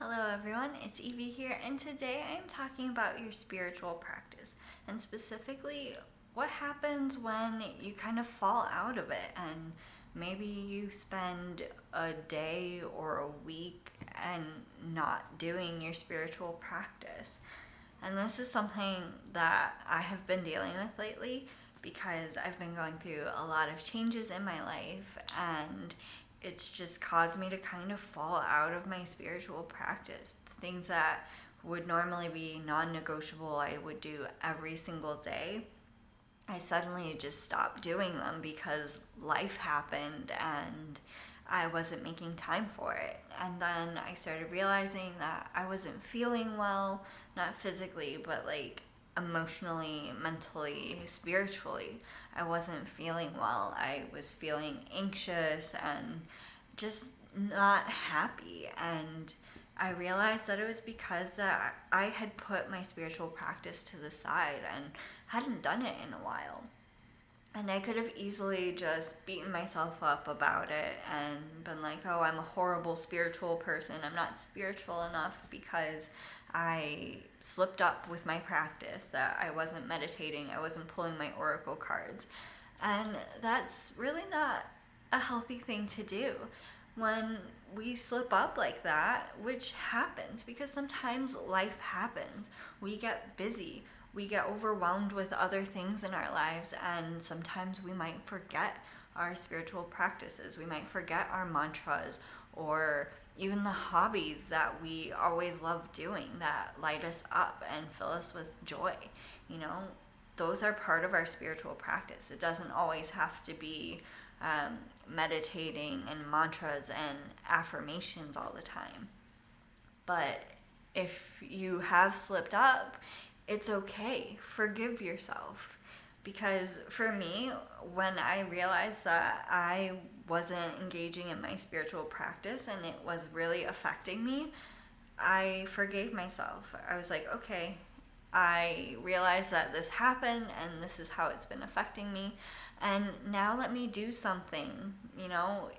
Hello everyone, it's Evie here, and today I am talking about your spiritual practice, and specifically what happens when you kind of fall out of it and maybe you spend a day or a week and not doing your spiritual practice. And this is something that I have been dealing with lately because I've been going through a lot of changes in my life, and it's just caused me to kind of fall out of my spiritual practice. The things that would normally be non-negotiable, I would do every single day. I suddenly just stopped doing them because life happened and I wasn't making time for it. And then I started realizing that I wasn't feeling well, not physically, but like emotionally, mentally, spiritually. I wasn't feeling well. I was feeling anxious and just not happy. And I realized that it was because that I had put my spiritual practice to the side and hadn't done it in a while. And I could have easily just beaten myself up about it and been like, oh, I'm a horrible spiritual person. I'm not spiritual enough because I slipped up with my practice, that I wasn't meditating, I wasn't pulling my oracle cards. And that's really not a healthy thing to do. When we slip up like that, which happens because sometimes life happens, we get busy, we get overwhelmed with other things in our lives, and sometimes we might forget our spiritual practices. We might forget our mantras or even the hobbies that we always love doing that light us up and fill us with joy. You know, those are part of our spiritual practice. It doesn't always have to be meditating and mantras and affirmations all the time. But if you have slipped up, it's okay. Forgive yourself. Because for me, when I realized that I wasn't engaging in my spiritual practice and it was really affecting me, I forgave myself. I was like, okay, I realized that this happened and this is how it's been affecting me. And now let me do something, you know,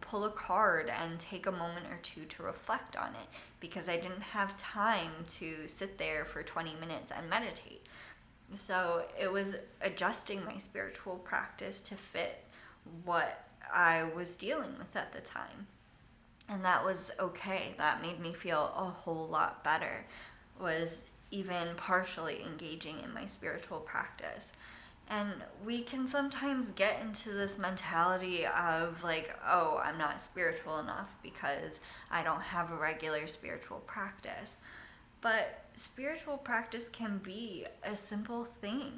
pull a card and take a moment or two to reflect on it, because I didn't have time to sit there for 20 minutes and meditate. So it was adjusting my spiritual practice to fit what I was dealing with at the time. And that was okay. That made me feel a whole lot better, was even partially engaging in my spiritual practice. And we can sometimes get into this mentality of like, oh, I'm not spiritual enough because I don't have a regular spiritual practice. But spiritual practice can be a simple thing.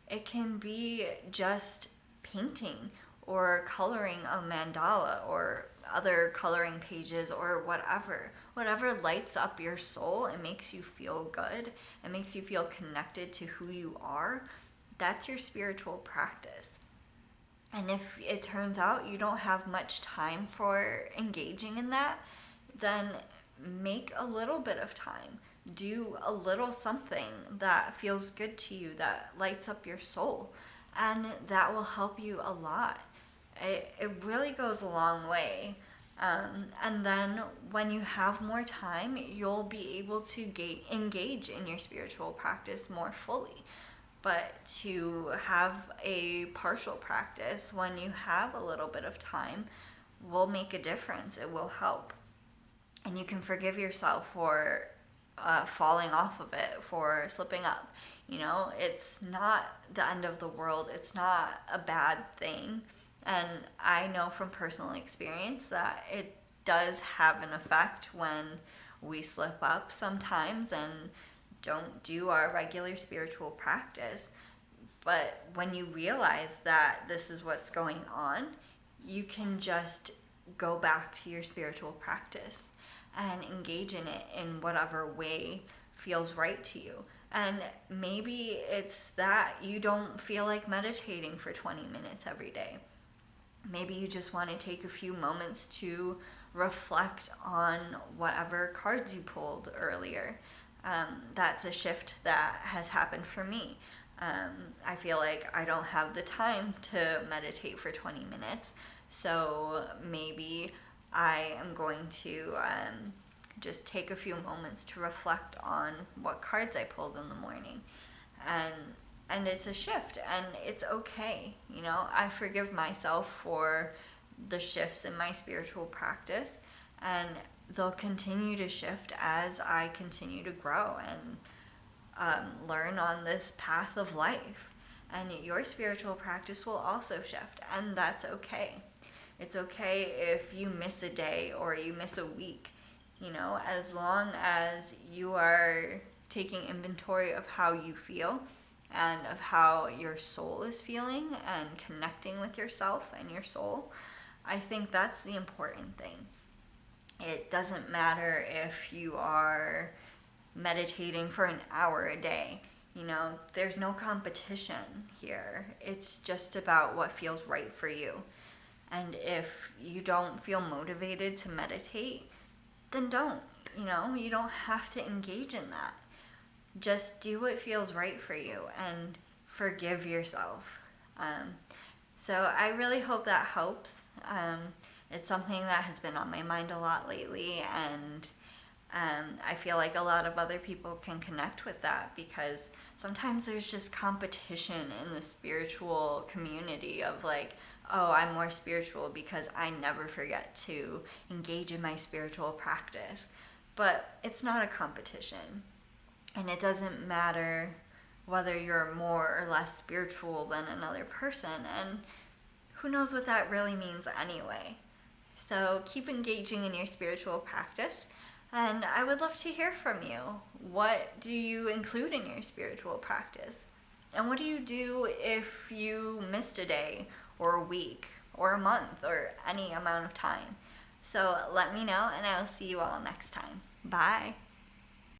It can be just painting or coloring a mandala or other coloring pages or whatever. Whatever lights up your soul and makes you feel good and makes you feel connected to who you are, that's your spiritual practice. And if it turns out you don't have much time for engaging in that, then make a little bit of time. Do a little something that feels good to you, that lights up your soul, and that will help you a lot. It really goes a long way. And then when you have more time, you'll be able to engage in your spiritual practice more fully. But to have a partial practice when you have a little bit of time will make a difference. It will help. And you can forgive yourself for falling off of it, for slipping up. You know, it's not the end of the world. It's not a bad thing. And I know from personal experience that it does have an effect when we slip up sometimes and don't do our regular spiritual practice. But when you realize that this is what's going on, you can just go back to your spiritual practice and engage in it in whatever way feels right to you. And maybe it's that you don't feel like meditating for 20 minutes every day. Maybe you just want to take a few moments to reflect on whatever cards you pulled earlier. That's a shift that has happened for me. I feel like I don't have the time to meditate for 20 minutes, so maybe I am going to just take a few moments to reflect on what cards I pulled in the morning. And it's a shift, and it's okay. I forgive myself for the shifts in my spiritual practice, and they'll continue to shift as I continue to grow and learn on this path of life. And your spiritual practice will also shift, and that's okay. It's okay if you miss a day or you miss a week, as long as you are taking inventory of how you feel and of how your soul is feeling and connecting with yourself and your soul. I think that's the important thing. It doesn't matter if you are meditating for an hour a day. There's no competition here. It's just about what feels right for you. And if you don't feel motivated to meditate, then don't. You don't have to engage in that. Just do what feels right for you and forgive yourself. So I really hope that helps. It's something that has been on my mind a lot lately, and I feel like a lot of other people can connect with that, because sometimes there's just competition in the spiritual community of like, oh, I'm more spiritual because I never forget to engage in my spiritual practice. But it's not a competition. And it doesn't matter whether you're more or less spiritual than another person. And who knows what that really means anyway. So keep engaging in your spiritual practice. And I would love to hear from you. What do you include in your spiritual practice? And what do you do if you missed a day or a week or a month or any amount of time? So let me know, and I'll see you all next time. Bye.